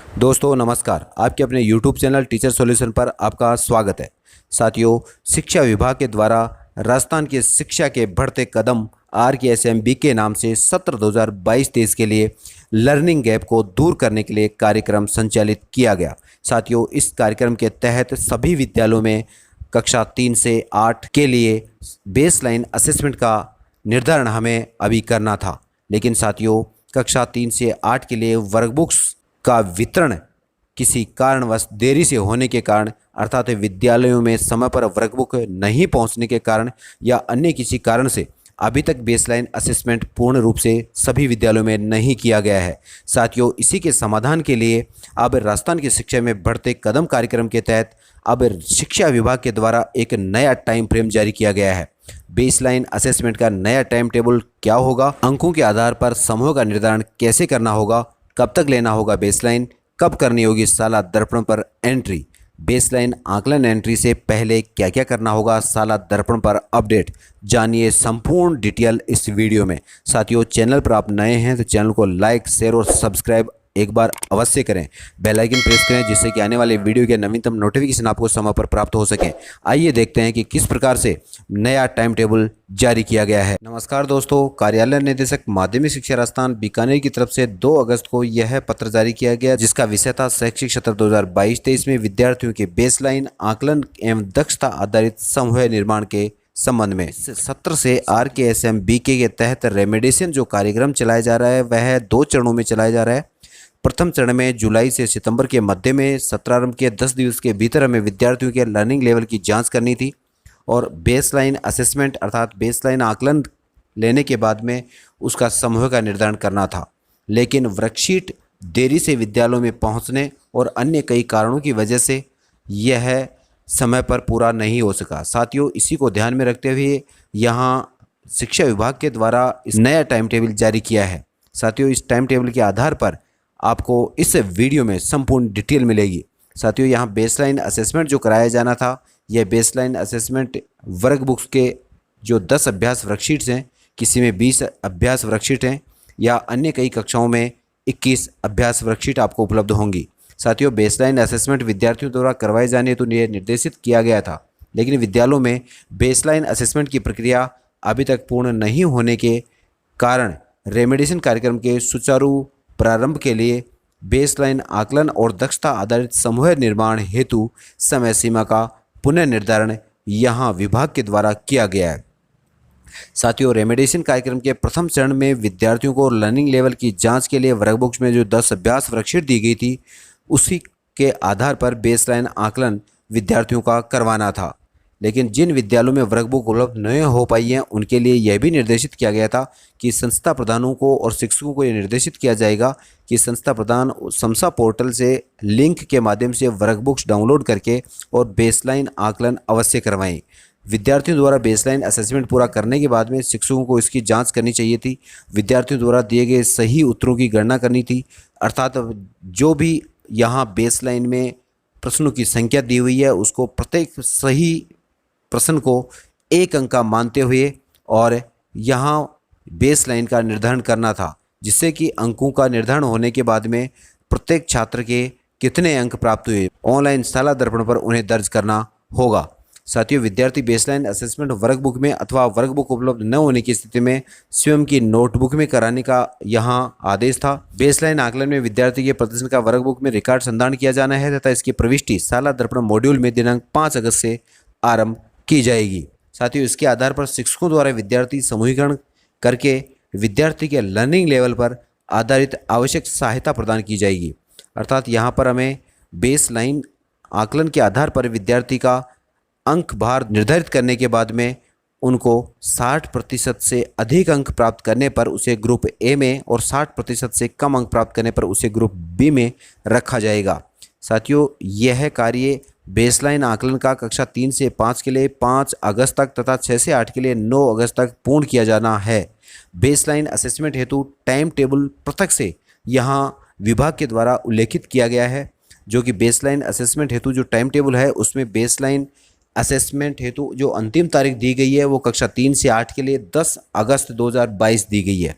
दोस्तों नमस्कार। आपके अपने YouTube चैनल टीचर सॉल्यूशन पर आपका स्वागत है। साथियों, शिक्षा विभाग के द्वारा राजस्थान की शिक्षा के बढ़ते कदम RKSM के नाम से सत्र 2022-23 के लिए लर्निंग गैप को दूर करने के लिए कार्यक्रम संचालित किया गया। साथियों, इस कार्यक्रम के तहत सभी विद्यालयों में कक्षा 3 से 8 के लिए बेसलाइन असेसमेंट का निर्धारण हमें अभी करना था, लेकिन साथियों कक्षा 3 से 8 के लिए वर्कबुक्स का वितरण किसी कारणवश देरी से होने के कारण, अर्थात विद्यालयों में समय पर वर्कबुक नहीं पहुंचने के कारण या अन्य किसी कारण से अभी तक बेसलाइन असेसमेंट पूर्ण रूप से सभी विद्यालयों में नहीं किया गया है। साथियों, इसी के समाधान के लिए अब राजस्थान की शिक्षा में बढ़ते कदम कार्यक्रम के तहत अब शिक्षा विभाग के द्वारा एक नया टाइम फ्रेम जारी किया गया है। बेसलाइन असेसमेंट का नया टाइम टेबल क्या होगा, अंकों के आधार पर समूह का निर्धारण कैसे करना होगा, कब तक लेना होगा बेसलाइन, कब करनी होगी साला दर्पण पर एंट्री, बेसलाइन आकलन एंट्री से पहले क्या क्या करना होगा साला दर्पण पर अपडेट, जानिए संपूर्ण डिटेल इस वीडियो में। साथियों, चैनल पर आप नए हैं तो चैनल को लाइक, शेयर और सब्सक्राइब एक बार अवश्य करें। बेल आइकन प्रेस करें जिससे कि आने वाले वीडियो के नवीनतम नोटिफिकेशन आपको समय पर प्राप्त हो सके। आइए देखते हैं कि किस प्रकार से नया टाइम टेबल जारी किया गया है। नमस्कार दोस्तों, कार्यालय निदेशक माध्यमिक शिक्षा राजस्थान बीकानेर की तरफ से 2 अगस्त को यह पत्र जारी किया गया, जिसका विषय था शैक्षिक सत्र 2022-23 में विद्यार्थियों के बेसलाइन आकलन एवं दक्षता आधारित समूह निर्माण के संबंध में। सत्र से RKSM के तहत रेमेडिएशन जो कार्यक्रम चलाया जा रहा है वह 2 चरणों में चलाया जा रहा है। प्रथम चरण में जुलाई से सितंबर के मध्य में सत्रारंभ के 10 दिवस के भीतर हमें विद्यार्थियों के लर्निंग लेवल की जांच करनी थी और बेसलाइन असेसमेंट अर्थात बेसलाइन आकलन लेने के बाद में उसका समूह का निर्धारण करना था। लेकिन वर्कशीट देरी से विद्यालयों में पहुंचने और अन्य कई कारणों की वजह से यह समय पर पूरा नहीं हो सका। साथियों, इसी को ध्यान में रखते हुए यहाँ शिक्षा विभाग के द्वारा इस नया टाइम टेबल जारी किया है। साथियों, इस टाइम टेबल के आधार पर आपको इस वीडियो में संपूर्ण डिटेल मिलेगी। साथियों, यहाँ बेसलाइन असेसमेंट जो कराया जाना था, यह बेसलाइन असेसमेंट वर्कबुक्स के जो 10 अभ्यास वर्कशीट्स हैं, किसी में 20 अभ्यास वर्कशीट हैं या अन्य कई कक्षाओं में 21 अभ्यास वर्कशीट आपको उपलब्ध होंगी। साथियों, बेसलाइन असेसमेंट विद्यार्थियों द्वारा करवाए जाने हेतु यह निर्देशित किया गया था, लेकिन विद्यालयों में बेसलाइन असेसमेंट की प्रक्रिया अभी तक पूर्ण नहीं होने के कारण रेमेडिएशन कार्यक्रम के सुचारू प्रारंभ के लिए बेसलाइन आकलन और दक्षता आधारित समूह निर्माण हेतु समय सीमा का पुनर्निर्धारण यहां विभाग के द्वारा किया गया है। साथियों, रेमेडिएशन कार्यक्रम के प्रथम चरण में विद्यार्थियों को लर्निंग लेवल की जांच के लिए वर्कबुक्स में जो 10 अभ्यास वर्कशीट दी गई थी, उसी के आधार पर बेसलाइन आकलन विद्यार्थियों का करवाना था। लेकिन जिन विद्यालयों में वर्कबुक उपलब्ध नहीं हो पाई हैं, उनके लिए यह भी निर्देशित किया गया था कि संस्था प्रधानों को और शिक्षकों को यह निर्देशित किया जाएगा कि संस्था प्रधान समसा पोर्टल से लिंक के माध्यम से वर्कबुक्स डाउनलोड करके और बेसलाइन आकलन अवश्य करवाएं। विद्यार्थियों द्वारा बेसलाइन असेसमेंट पूरा करने के बाद में शिक्षकों को इसकी जांच करनी चाहिए थी। विद्यार्थियों द्वारा दिए गए सही उत्तरों की गणना करनी थी, अर्थात जो भी यहाँ बेसलाइन में प्रश्नों की संख्या दी हुई है उसको प्रत्येक सही प्रश्न को 1 अंक का मानते हुए और यहाँ बेसलाइन का निर्धारण करना था, जिससे कि अंकों का निर्धारण होने के बाद में प्रत्येक छात्र के कितने अंक प्राप्त हुए ऑनलाइन साला दर्पण पर उन्हें दर्ज करना होगा। साथियों, विद्यार्थी बेसलाइन असेसमेंट वर्कबुक में अथवा वर्कबुक उपलब्ध न होने की स्थिति में स्वयं की नोटबुक में कराने का यहाँ आदेश था। बेसलाइन आकलन में विद्यार्थी के प्रदर्शन का वर्कबुक में रिकॉर्ड संधारण किया जाना है तथा इसकी प्रविष्टि साला दर्पण मॉड्यूल में दिनांक 5 अगस्त से आरंभ की जाएगी। साथियों, इसके आधार पर शिक्षकों द्वारा विद्यार्थी समूहीकरण करके विद्यार्थी के लर्निंग लेवल पर आधारित आवश्यक सहायता प्रदान की जाएगी। अर्थात यहाँ पर हमें बेसलाइन आकलन के आधार पर विद्यार्थी का अंक भार निर्धारित करने के बाद में उनको 60% से अधिक अंक प्राप्त करने पर उसे ग्रुप ए में और 60% से कम अंक प्राप्त करने पर उसे ग्रुप बी में रखा जाएगा। साथियों, यह कार्य बेसलाइन आकलन का कक्षा 3 से 5 के लिए 5 अगस्त तक तथा 6 से 8 के लिए 9 अगस्त तक पूर्ण किया जाना है। बेसलाइन असेसमेंट हेतु टाइम टेबल पृथक से यहाँ विभाग के द्वारा उल्लेखित किया गया है, जो कि बेसलाइन असेसमेंट हेतु जो टाइम टेबल है उसमें बेसलाइन असेसमेंट हेतु जो अंतिम तारीख दी गई है वो कक्षा 3 से 8 के लिए 10 अगस्त 2022 दी गई है।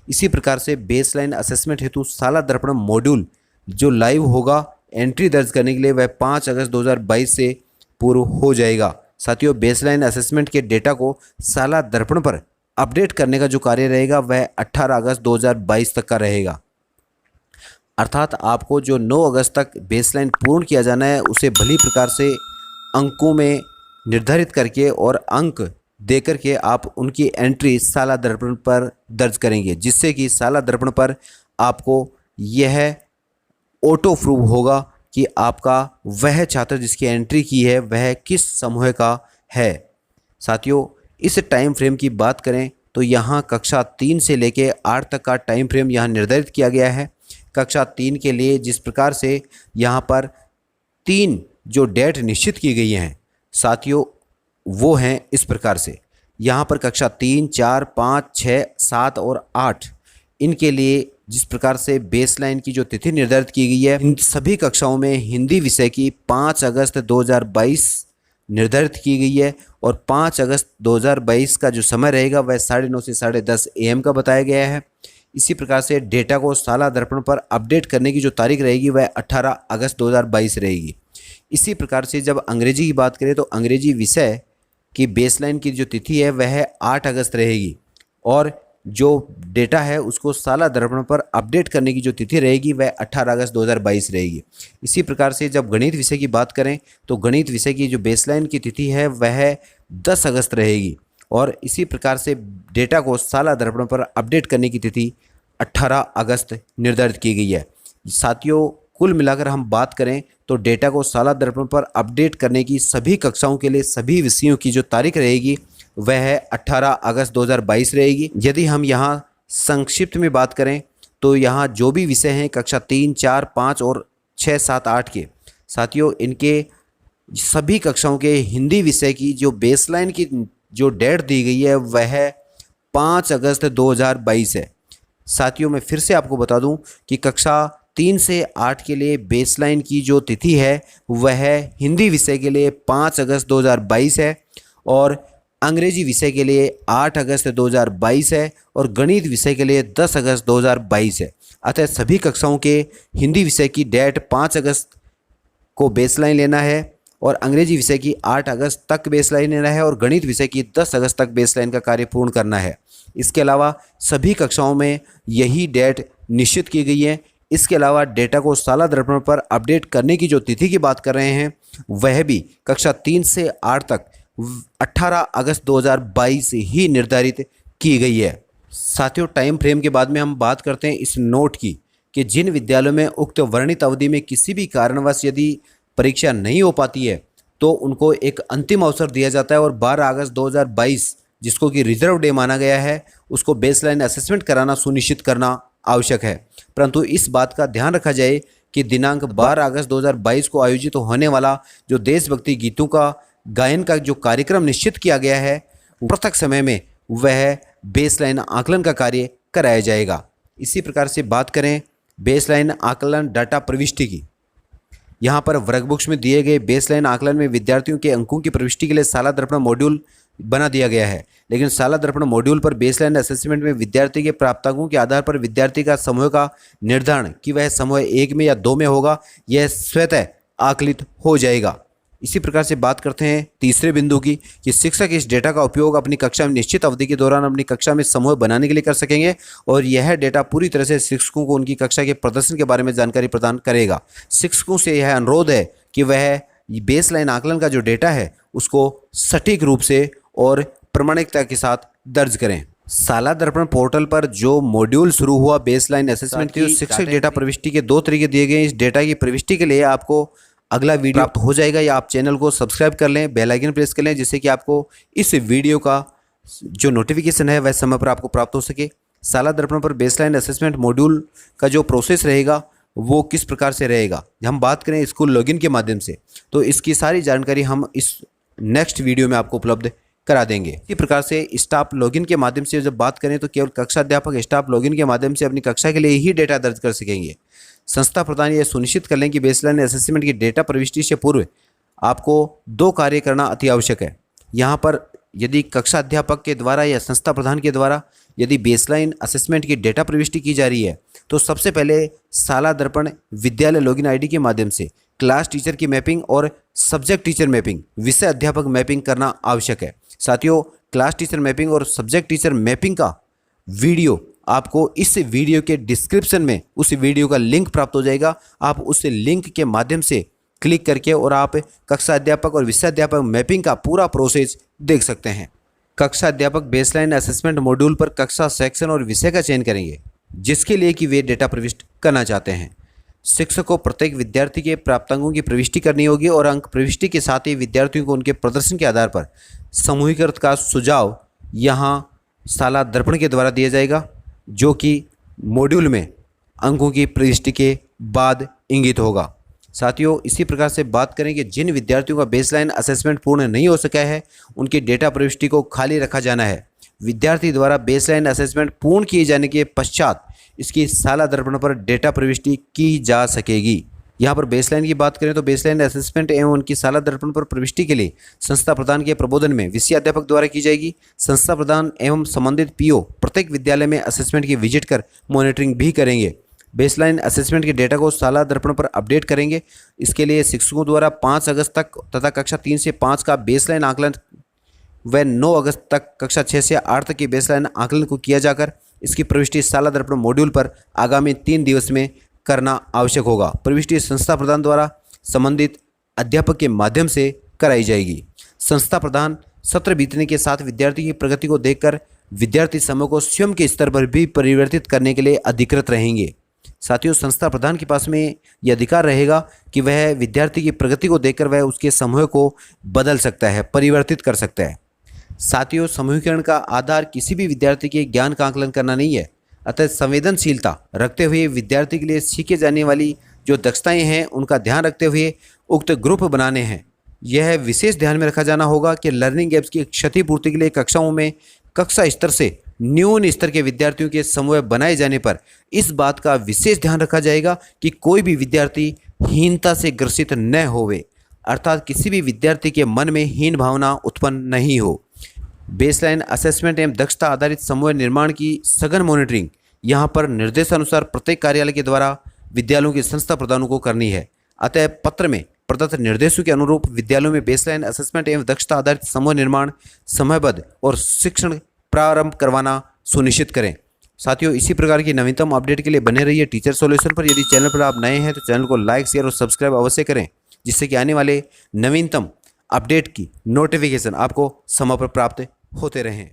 इसी प्रकार से बेसलाइन असेसमेंट हेतु साला दर्पण मॉड्यूल जो लाइव होगा एंट्री दर्ज करने के लिए वह 5 अगस्त 2022 से पूर्व हो जाएगा। साथियों, बेसलाइन असेसमेंट के डेटा को साला दर्पण पर अपडेट करने का जो कार्य रहेगा वह 18 अगस्त 2022 तक का रहेगा। अर्थात आपको जो 9 अगस्त तक बेसलाइन पूर्ण किया जाना है उसे भली प्रकार से अंकों में निर्धारित करके और अंक दे करके आप उनकी एंट्री साला दर्पण पर दर्ज करेंगे, जिससे कि साला दर्पण पर आपको यह ऑटो प्रूव होगा कि आपका वह छात्र जिसकी एंट्री की है वह किस समूह का है। साथियों, इस टाइम फ्रेम की बात करें तो यहाँ कक्षा 3 से लेके 8 तक का टाइम फ्रेम यहाँ निर्धारित किया गया है। कक्षा 3 के लिए जिस प्रकार से यहाँ पर 3 जो डेट निश्चित की गई हैं साथियों, वो हैं इस प्रकार से। यहाँ पर कक्षा 3, 4, 5, 6, 7 और 8 इनके लिए जिस प्रकार से बेसलाइन की जो तिथि निर्धारित की गई है, इन सभी कक्षाओं में हिंदी विषय की 5 अगस्त 2022 निर्धारित की गई है और 5 अगस्त 2022 का जो समय रहेगा वह 9:30 से 10:30 AM का बताया गया है। इसी प्रकार से डेटा को साला दर्पण पर अपडेट करने की जो तारीख रहेगी वह 18 अगस्त 2022 रहेगी। इसी प्रकार से जब अंग्रेजी की बात करें तो अंग्रेजी विषय की बेसलाइन की जो तिथि है वह 8 अगस्त रहेगी और जो डेटा है उसको साला दर्पण पर अपडेट करने की जो तिथि रहेगी वह 18 अगस्त 2022 रहेगी। इसी प्रकार से जब गणित विषय की बात करें तो गणित विषय की जो बेसलाइन की तिथि है वह 10 अगस्त रहेगी और इसी प्रकार से डेटा को साला दर्पण पर अपडेट करने की तिथि 18 अगस्त निर्धारित की गई है। साथियों, कुल मिलाकर हम बात करें तो डेटा को साला दर्पण पर अपडेट करने की सभी कक्षाओं के लिए सभी विषयों की जो तारीख रहेगी वह 18 अगस्त 2022 रहेगी। यदि हम यहाँ संक्षिप्त में बात करें तो यहाँ जो भी विषय हैं कक्षा 3, 4, 5 और 6, 7, 8 के साथियों, इनके सभी कक्षाओं के हिंदी विषय की जो बेसलाइन की जो डेट दी गई है वह 5 अगस्त 2022 है। साथियों, मैं फिर से आपको बता दूं कि कक्षा 3 से 8 के लिए बेसलाइन की जो तिथि है वह हिंदी विषय के लिए 5 अगस्त 2022 है और अंग्रेजी विषय के लिए 8 अगस्त 2022 है और गणित विषय के लिए 10 अगस्त 2022 है। अतः सभी कक्षाओं के हिंदी विषय की डेट 5 अगस्त को बेसलाइन लेना है और अंग्रेजी विषय की 8 अगस्त तक बेसलाइन लेना है और गणित विषय की 10 अगस्त तक बेसलाइन का कार्य पूर्ण करना है। इसके अलावा सभी कक्षाओं में यही डेट निश्चित की गई है। इसके अलावा डेटा को साला दर्पण पर अपडेट करने की जो तिथि की बात कर रहे हैं वह भी कक्षा 3 से 8 तक 18 अगस्त 2022 ही निर्धारित की गई है। साथियों, टाइम फ्रेम के बाद में हम बात करते हैं इस नोट की कि जिन विद्यालयों में उक्त वर्णित अवधि में किसी भी कारणवश यदि परीक्षा नहीं हो पाती है तो उनको एक अंतिम अवसर दिया जाता है और 12 अगस्त 2022 जिसको कि रिजर्व डे माना गया है उसको बेसलाइन असेसमेंट कराना सुनिश्चित करना आवश्यक है। परंतु इस बात का ध्यान रखा जाए कि दिनांक 12 अगस्त 2022 को आयोजित होने वाला जो देशभक्ति गीतों का गायन का जो कार्यक्रम निश्चित किया गया है पृथक समय में वह बेसलाइन आकलन का कार्य कराया जाएगा। इसी प्रकार से बात करें बेसलाइन आकलन डाटा प्रविष्टि की, यहाँ पर वर्कबुक्स में दिए गए बेसलाइन आकलन में विद्यार्थियों के अंकों की प्रविष्टि के लिए साला दर्पण मॉड्यूल बना दिया गया है। लेकिन साला दर्पण मॉड्यूल पर बेसलाइन असेसमेंट में विद्यार्थी के प्राप्तांकों के आधार पर विद्यार्थी का समूह का निर्धारण कि वह समूह 1 में या 2 में होगा यह स्वतः आकलित हो जाएगा। इसी प्रकार से बात करते हैं तीसरे बिंदु की कि शिक्षक इस डेटा का उपयोग अपनी कक्षा में निश्चित अवधि के दौरान अपनी कक्षा में समूह बनाने के लिए कर सकेंगे और यह डेटा पूरी तरह से शिक्षकों को उनकी कक्षा के प्रदर्शन के बारे में जानकारी प्रदान करेगा। शिक्षकों से यह अनुरोध है कि वह बेसलाइन आकलन का जो डेटा है उसको सटीक रूप से और प्रामाणिकता के साथ दर्ज करें। साला दर्पण पोर्टल पर जो मॉड्यूल शुरू हुआ बेसलाइन असेसमेंट की शिक्षक डेटा प्रविष्टि के 2 तरीके दिए गए। इस डेटा की प्रविष्टि के लिए आपको अगला वीडियो प्राप्त हो जाएगा या आप चैनल को सब्सक्राइब कर लें, बेल आइकन प्रेस कर लें जिससे कि आपको इस वीडियो का जो नोटिफिकेशन है वह समय पर आपको प्राप्त हो सके। साला दर्पण पर बेसलाइन असेसमेंट मॉड्यूल का जो प्रोसेस रहेगा वो किस प्रकार से रहेगा, हम बात करें स्कूल लॉगिन के माध्यम से तो इसकी सारी जानकारी हम इस नेक्स्ट वीडियो में आपको उपलब्ध करा देंगे। इसी प्रकार से स्टाफ लॉगिन के माध्यम से जब बात करें तो केवल कक्षा अध्यापक स्टाफ लॉगिन के माध्यम से अपनी कक्षा के लिए ही डेटा दर्ज कर सकेंगे। संस्था प्रधान यह सुनिश्चित कर लें कि बेसलाइन असेसमेंट की डेटा प्रविष्टि से पूर्व आपको 2 कार्य करना अति आवश्यक है। यहाँ पर यदि कक्षा अध्यापक के द्वारा या संस्था प्रधान के द्वारा यदि बेसलाइन असेसमेंट की डेटा प्रविष्टि की जा रही है तो सबसे पहले शाला दर्पण विद्यालय लॉगिन आईडी के माध्यम से क्लास टीचर की मैपिंग और सब्जेक्ट टीचर मैपिंग, विषय अध्यापक मैपिंग करना आवश्यक है। साथियों, क्लास टीचर मैपिंग और सब्जेक्ट टीचर मैपिंग का वीडियो आपको इस वीडियो के डिस्क्रिप्शन में उस वीडियो का लिंक प्राप्त हो जाएगा। आप उस लिंक के माध्यम से क्लिक करके और आप कक्षा अध्यापक और विषय अध्यापक मैपिंग का पूरा प्रोसेस देख सकते हैं। कक्षा अध्यापक बेसलाइन असेसमेंट मॉड्यूल पर कक्षा, सेक्शन और विषय का चयन करेंगे जिसके लिए कि वे डेटा प्रविष्ट करना चाहते हैं। शिक्षक को प्रत्येक विद्यार्थी के प्राप्तांकों की प्रविष्टि करनी होगी और अंक प्रविष्टि के साथ ही विद्यार्थियों को उनके प्रदर्शन के आधार पर समूहीकृत का सुझाव यहाँ शाला दर्पण के द्वारा दिया जाएगा, जो कि मॉड्यूल में अंकों की प्रविष्टि के बाद इंगित होगा। साथियों, इसी प्रकार से बात करें कि जिन विद्यार्थियों का बेसलाइन असेसमेंट पूर्ण नहीं हो सका है उनकी डेटा प्रविष्टि को खाली रखा जाना है। विद्यार्थी द्वारा बेसलाइन असेसमेंट पूर्ण किए जाने के पश्चात इसकी शाला दर्पण पर डेटा प्रविष्टि की जा सकेगी। यहाँ पर बेसलाइन की बात करें तो बेसलाइन असेसमेंट एवं उनकी शाला दर्पण पर प्रविष्टि के लिए संस्था प्रधान के प्रबोधन में विषय अध्यापक द्वारा की जाएगी। संस्था प्रधान एवं संबंधित पीओ प्रत्येक विद्यालय में असेसमेंट की विजिट कर मॉनिटरिंग भी करेंगे। बेसलाइन असेसमेंट के डेटा को शाला दर्पण पर अपडेट करेंगे। इसके लिए शिक्षकों द्वारा 5 अगस्त तक तथा कक्षा 3 से 5 का बेसलाइन आकलन व 9 अगस्त तक कक्षा 6 से 8 तक के बेसलाइन आकलन को किया जाकर इसकी प्रविष्टि शाला दर्पण मॉड्यूल पर आगामी 3 दिवस में करना आवश्यक होगा। प्रविष्टि संस्था प्रधान द्वारा संबंधित अध्यापक के माध्यम से कराई जाएगी। संस्था प्रधान सत्र बीतने के साथ विद्यार्थी की प्रगति को देखकर विद्यार्थी समूह को स्वयं के स्तर पर भी परिवर्तित करने के लिए अधिकृत रहेंगे। साथियों, संस्था प्रधान के पास में यह अधिकार रहेगा कि वह विद्यार्थी की प्रगति को देखकर वह उसके समूह को बदल सकता है, परिवर्तित कर सकता है। साथियों, समूहीकरण का आधार किसी भी विद्यार्थी के ज्ञान का आकलन करना नहीं है, अतः संवेदनशीलता रखते हुए विद्यार्थी के लिए सीखे जाने वाली जो दक्षताएं हैं उनका ध्यान रखते हुए उक्त ग्रुप बनाने हैं। यह विशेष ध्यान में रखा जाना होगा कि लर्निंग गैप्स की क्षतिपूर्ति के लिए कक्षाओं में कक्षा स्तर से न्यून स्तर के विद्यार्थियों के समूह बनाए जाने पर इस बात का विशेष ध्यान रखा जाएगा कि कोई भी विद्यार्थी हीनता से ग्रसित न होवे, अर्थात किसी भी विद्यार्थी के मन में हीन भावना उत्पन्न नहीं हो। बेसलाइन असेसमेंट एवं दक्षता आधारित समूह निर्माण की सघन मॉनिटरिंग यहाँ पर निर्देशानुसार प्रत्येक कार्यालय के द्वारा विद्यालयों के संस्था प्रधानों को करनी है। अतः पत्र में प्रदत्त निर्देशों के अनुरूप विद्यालयों में बेसलाइन असेसमेंट एवं दक्षता आधारित समूह निर्माण समयबद्ध और शिक्षण प्रारंभ करवाना सुनिश्चित करें। साथियों, इसी प्रकार की नवीनतम अपडेट के लिए बने रहिए टीचर सॉल्यूशन पर। यदि चैनल पर आप नए हैं तो चैनल को लाइक, शेयर और सब्सक्राइब अवश्य करें, जिससे कि आने वाले नवीनतम अपडेट की नोटिफिकेशन आपको समय पर प्राप्त होते रहें।